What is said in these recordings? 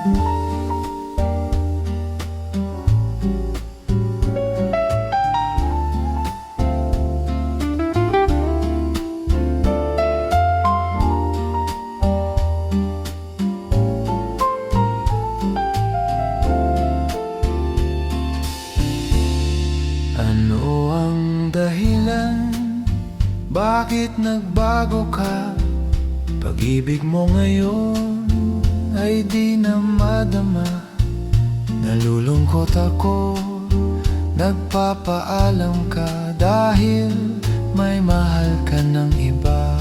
Ano ang dahilan? Bakit nagbago ka? Pag-ibig mo ngayon ay di na madama. Nalulungkot ako, nagpapaalam ka dahil may mahal ka ng iba.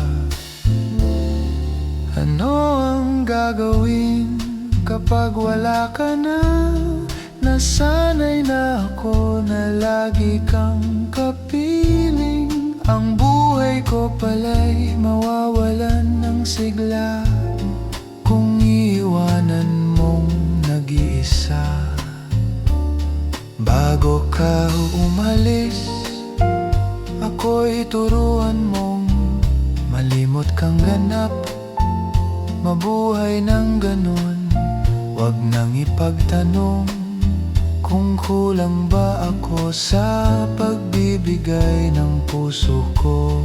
Ano ang gagawin kapag wala ka na? Nasanay na ako na lagi kang kapiling. Ang buhay ko pala'y mawawalan ng sigla kung iiwanan mong nag-iisa. Bago ka umalis, ako'y turuan mong malimot kang ganap. Mabuhay ng ganon, wag nang ipagtanong kung kulang ba ako sa pagbibigay ng puso ko.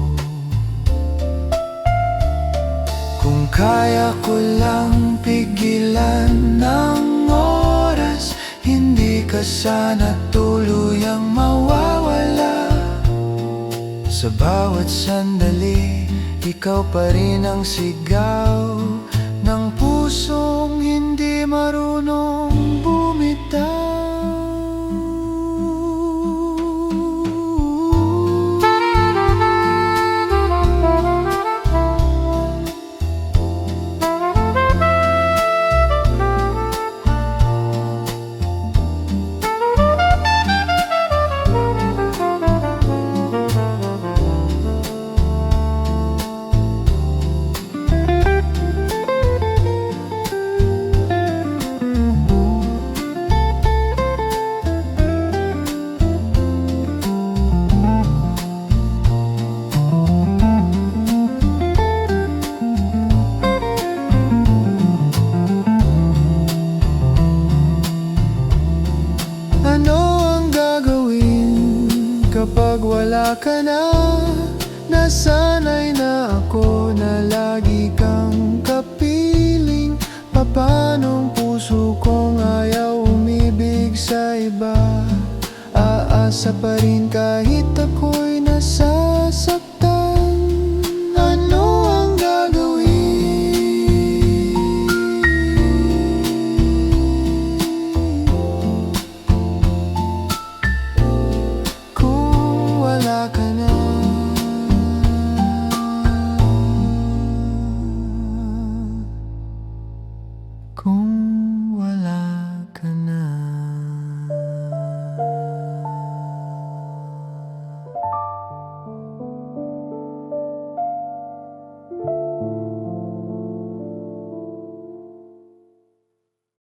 Kung kaya ko lang pigilan ng oras, hindi ka sana tuluyang mawawala. Sa bawat sandali, ikaw pa rin ang sigaw ng pusong hindi marunong bumitaw. Ano ang gagawin kapag wala ka na? Nasanay na ako na lagi kang kapiling. Papanong puso kong ayaw umibig sa iba? Aasa pa rin kahit ako'y nasasaktan. Ano ang gagawin kung wala ka na? Kung wala ka na.